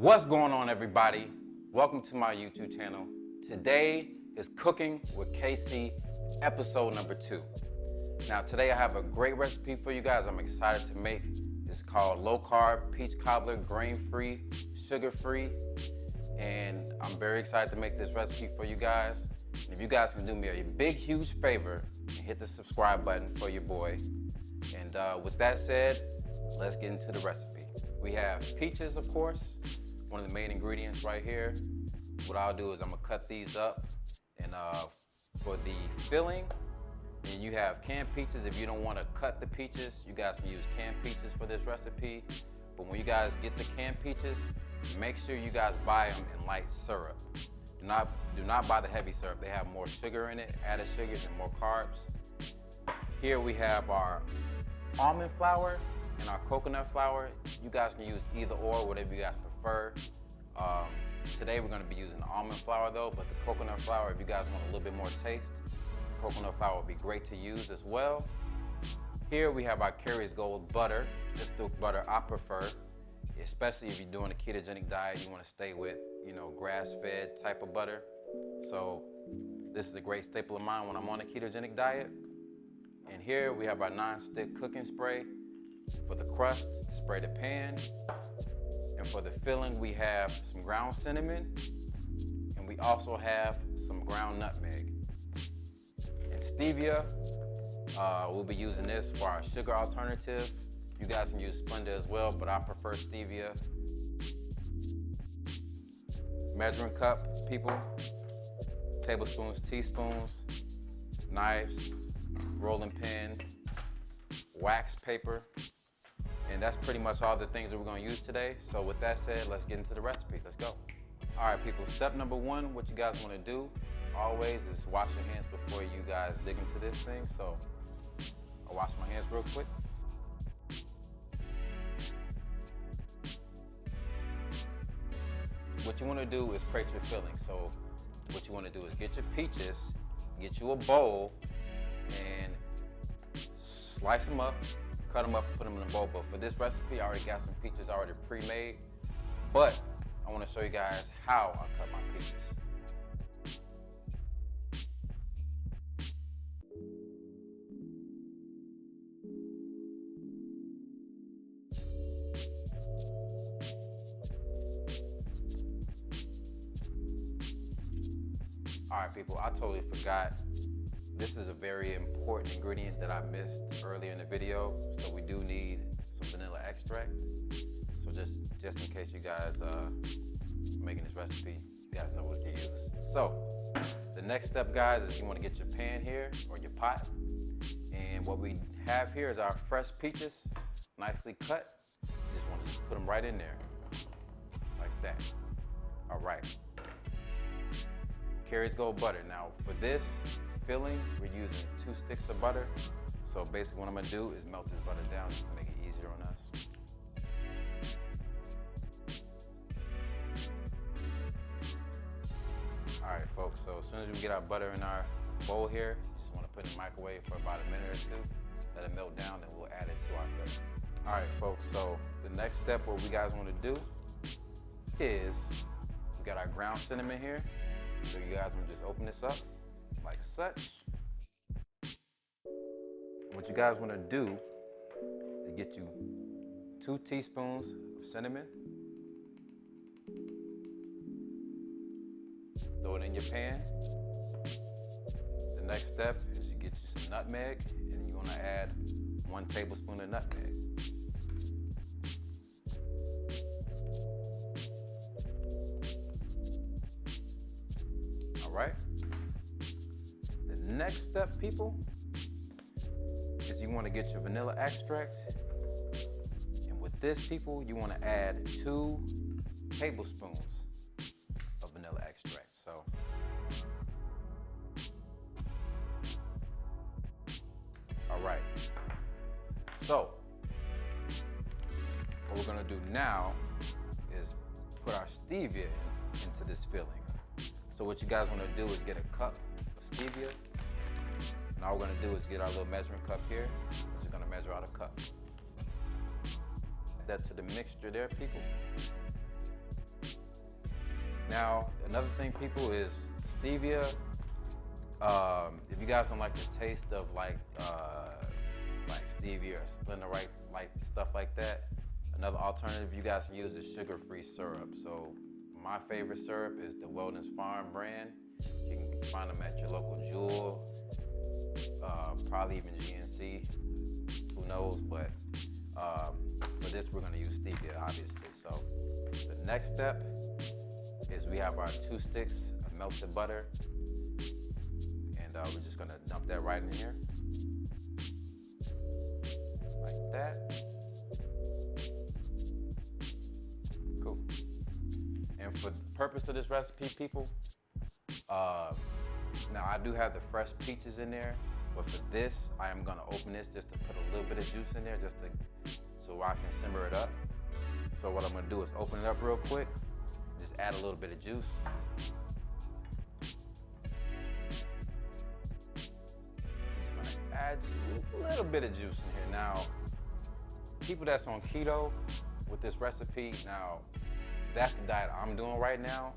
What's going on, everybody? Welcome to my YouTube channel. Today is Cooking with KC, episode number 2. Now today I have a great recipe for you guys I'm excited to make. It's called low carb peach cobbler, grain-free, sugar-free, and I'm very excited to make this recipe for you guys. And if you guys can do me a big, huge favor and hit the subscribe button for your boy. And with that said, let's get into the recipe. We have peaches, of course, one of the main ingredients right here. What I'll do is I'm gonna cut these up, and for the filling, and you have canned peaches. If you don't want to cut the peaches, you guys can use canned peaches for this recipe. But when you guys get the canned peaches, make sure you guys buy them in light syrup. Do not buy the heavy syrup. They have more sugar in it, added sugars and more carbs. Here we have our almond flour and our coconut flour. You guys can use either or, whatever you guys prefer. Today we're going to be using almond flour though, but the coconut flour, if you guys want a little bit more taste, coconut flour would be great to use as well. Here we have our Carrier's Gold butter. This is the butter I prefer, especially if you're doing a ketogenic diet. You want to stay with, grass-fed type of butter. So this is a great staple of mine when I'm on a ketogenic diet. And here we have our non-stick cooking spray. For the crust, spray the pan. And for the filling, we have some ground cinnamon. And we also have some ground nutmeg. And stevia, we'll be using this for our sugar alternative. You guys can use Splenda as well, but I prefer stevia. Measuring cup, people. Tablespoons, teaspoons, knives, rolling pin, wax paper. And that's pretty much all the things that we're going to use today. So with that said, let's get into the recipe. Let's go. All right, people, step number 1, what you guys want to do always is wash your hands before you guys dig into this thing. So I'll wash my hands real quick. What you want to do is create your filling. So what you want to do is get your peaches, get you a bowl, and slice them up, cut them up, and put them in a bowl. But for this recipe, I already got some peaches already pre-made. But I want to show you guys how I cut my peaches. All right, people, I totally forgot. This is a very important ingredient that I missed earlier in the video. So we do need some vanilla extract. So just in case you guys are making this recipe, you guys know what to use. So the next step, guys, is you want to get your pan here or your pot. And what we have here is our fresh peaches, nicely cut. You just want to put them right in there, like that. All right. Carrier's Gold butter. Now for this filling, we're using 2 sticks of butter. So basically what I'm gonna do is melt this butter down just to make it easier on us. All right, folks, so as soon as we get our butter in our bowl here, just wanna put it in the microwave for about a minute or 2, let it melt down, then we'll add it to our filling. All right, folks, so the next step, what we guys wanna do is, we got our ground cinnamon here. So you guys want to just open this up like such. What you guys want to do is get you 2 teaspoons of cinnamon. Throw it in your pan. The next step is you get you some nutmeg, and you want to add 1 tablespoon of nutmeg. All right. The next step, people, is you want to get your vanilla extract. And with this, people, you want to add 2 tablespoons of vanilla extract. So all right. So what we're going to do now is put our stevia into this filling. So what you guys want to do is get a cup of stevia. And all we're going to do is get our little measuring cup here. We're just going to measure out a cup. Add that to the mixture there, people. Now, another thing, people, is stevia. If you guys don't like the taste of like stevia or Splendoite, like stuff like that, another alternative you guys can use is sugar-free syrup. So my favorite syrup is the Welden's Farm brand. You can find them at your local Jewel, probably even GNC, who knows, but for this we're gonna use stevia, obviously. So the next step is we have our 2 sticks of melted butter, and we're just gonna dump that right in here, like that. Cool. And for the purpose of this recipe, people, now I do have the fresh peaches in there, but for this, I am gonna open this just to put a little bit of juice in there, so I can simmer it up. So what I'm gonna do is open it up real quick, just add a little bit of juice. Just gonna add just a little bit of juice in here. Now, people that's on keto with this recipe, now that's the diet I'm doing right now.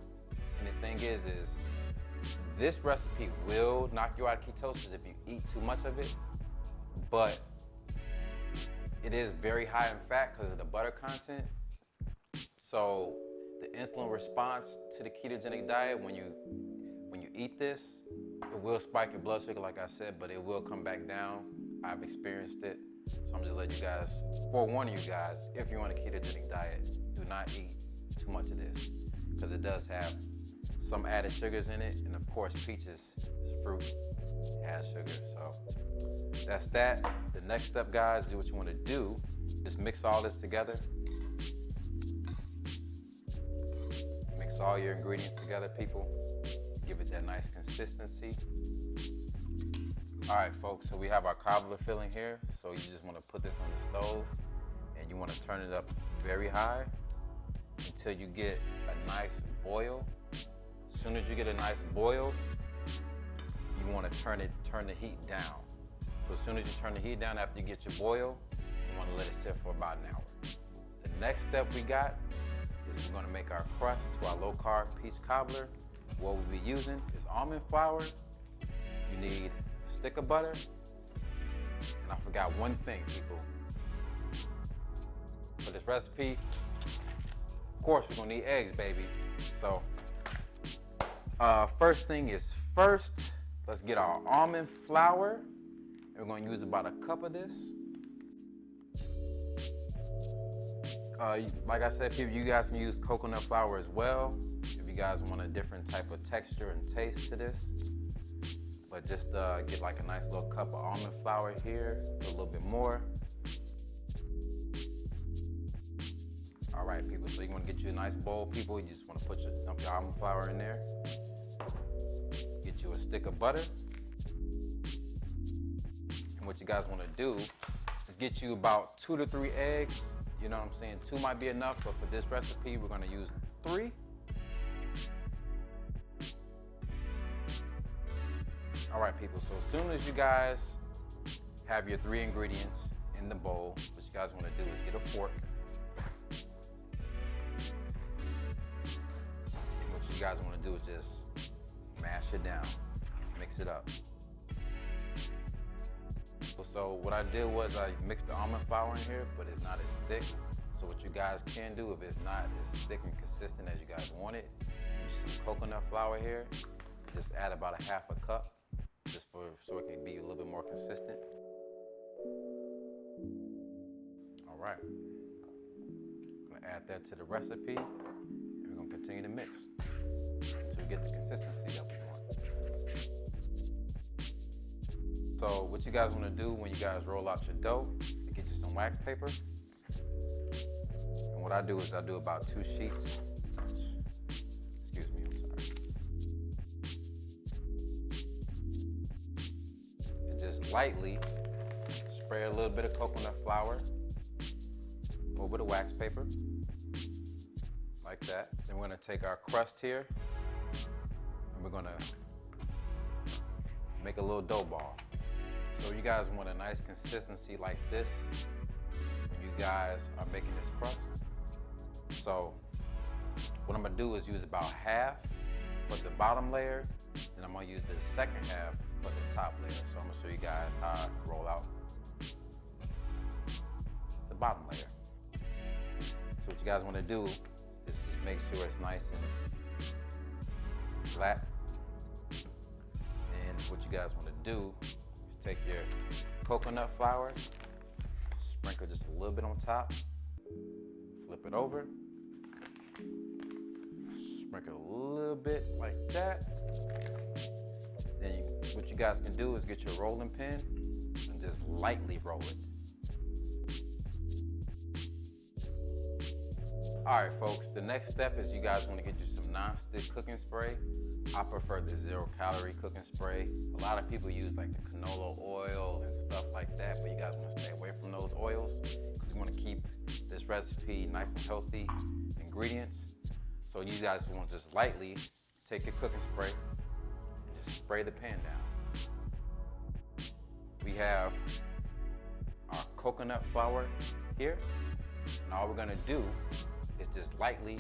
And the thing is this recipe will knock you out of ketosis if you eat too much of it, but it is very high in fat because of the butter content. So the insulin response to the ketogenic diet, when you eat this, it will spike your blood sugar, like I said, but it will come back down. I've experienced it. So I'm just letting you guys, forewarning you guys, if you're on a ketogenic diet, do not eat too much of this, because it does have some added sugars in it, and of course peaches is fruit, it has sugar. So that's that. The next step, guys, is what you want to do, just mix all this together. Mix all your ingredients together, people. Give it that nice consistency. All right, folks, so we have our cobbler filling here. So you just want to put this on the stove, and you want to turn it up very high until you get a nice boil. As soon as you get a nice boil, you want to turn the heat down. So as soon as you turn the heat down after you get your boil, you want to let it sit for about an hour. The next step we got is we're going to make our crust to our low-carb peach cobbler. What we'll be using is almond flour. You need a stick of butter. And I forgot one thing, people. For this recipe, of course, we're going to need eggs, baby. So first thing is first, let's get our almond flour. We're going to use about a cup of this. Like I said, people, you guys can use coconut flour as well if you guys want a different type of texture and taste to this. But just get like a nice little cup of almond flour here, a little bit more. All right, people, so you want to get you a nice bowl, people. You just want to dump your almond flour in there. Get you a stick of butter. And what you guys want to do is get you about 2 to 3 eggs. You know what I'm saying? 2 might be enough, but for this recipe, we're going to use 3. All right, people, so as soon as you guys have your 3 ingredients in the bowl, what you guys want to do is get a fork. And what you guys want to do is just mash it down, mix it up. So what I did was I mixed the almond flour in here, but it's not as thick. So what you guys can do, if it's not as thick and consistent as you guys want it, use some coconut flour here. Just add about a half a cup, just so it can be a little bit more consistent. All right, I'm gonna add that to the recipe, and we're gonna continue to mix until we get the consistency that we want. So what you guys want to do when you guys roll out your dough, you get you some wax paper. And what I do is I do about 2 sheets. Excuse me, I'm sorry. And just lightly spray a little bit of coconut flour over the wax paper, like that. Then we're going to take our crust here, and we're going to make a little dough ball. So you guys want a nice consistency like this when you guys are making this crust. So What I'm gonna do is use about half for the bottom layer, and I'm gonna use the second half for the top layer. So I'm gonna show you guys how I roll out the bottom layer. So what you guys wanna do is just make sure it's nice and flat. And what you guys wanna do is take your coconut flour, sprinkle just a little bit on top, flip it over, sprinkle a little bit like that. Then what you guys can do is get your rolling pin and just lightly roll it. All right, folks, the next step is you guys want to get you some non-stick cooking spray. I prefer the 0-calorie cooking spray. A lot of people use like the canola oil and stuff like that, but you guys want to stay away from those oils because you want to keep this recipe nice and healthy ingredients. So you guys want to just lightly take your cooking spray and just spray the pan down. We have our coconut flour here, and all we're gonna do is just lightly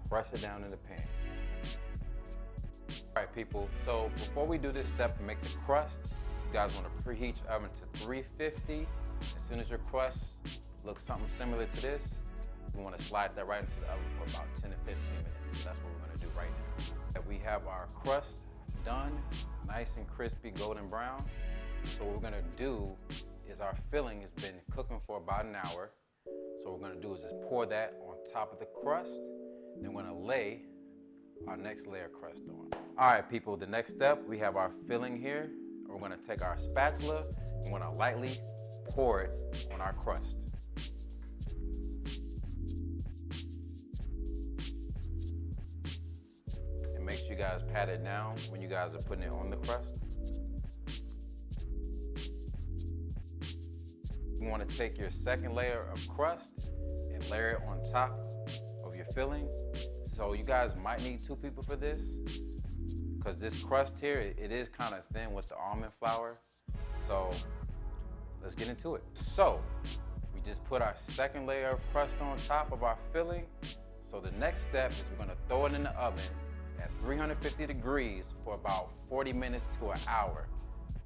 brush it down in the pan. All right, people, so before we do this step and make the crust, you guys want to preheat your oven to 350. As soon as your crust looks something similar to this, we want to slide that right into the oven for about 10 to 15 minutes. So that's what we're going to do right now. We have our crust done, nice and crispy golden brown. So what we're going to do is our filling has been cooking for about an hour. So what we're going to do is just pour that on top of the crust. Then we're going to lay our next layer of crust on. All right, people, the next step, we have our filling here. We're going to take our spatula and we're going to lightly pour it on our crust. And make sure you guys pat it down when you guys are putting it on the crust. You want to take your second layer of crust and layer it on top of your filling. So you guys might need 2 people for this because this crust here, it is kind of thin with the almond flour. So let's get into it. So we just put our second layer of crust on top of our filling. So the next step is we're gonna throw it in the oven at 350 degrees for about 40 minutes to an hour.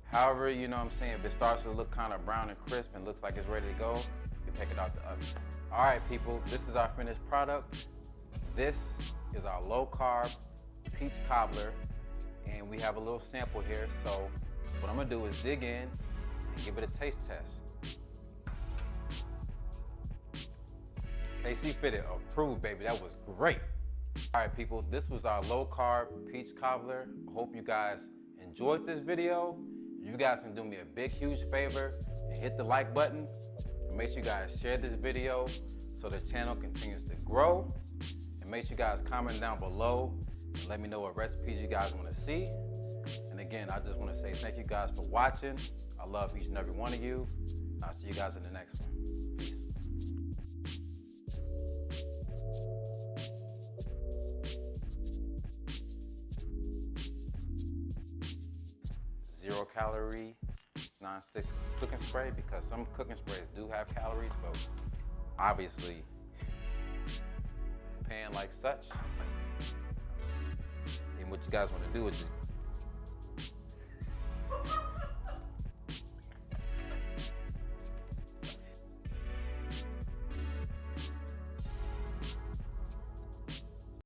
However, you know what I'm saying, if it starts to look kind of brown and crisp and looks like it's ready to go, you can take it out the oven. All right, people, this is our finished product. This is our low-carb peach cobbler, and we have a little sample here. So what I'm gonna do is dig in and give it a taste test. KC Fitted approved, baby. That was great. All right, people, this was our low-carb peach cobbler. I hope you guys enjoyed this video. You guys can do me a big, huge favor and hit the like button. And make sure you guys share this video so the channel continues to grow. And make sure you guys comment down below and let me know what recipes you guys want to see. And again, I just want to say thank you guys for watching. I love each and every one of you. And I'll see you guys in the next one. Peace. 0-calorie non-stick cooking spray, because some cooking sprays do have calories, but obviously pan like such. And what you guys want to do is just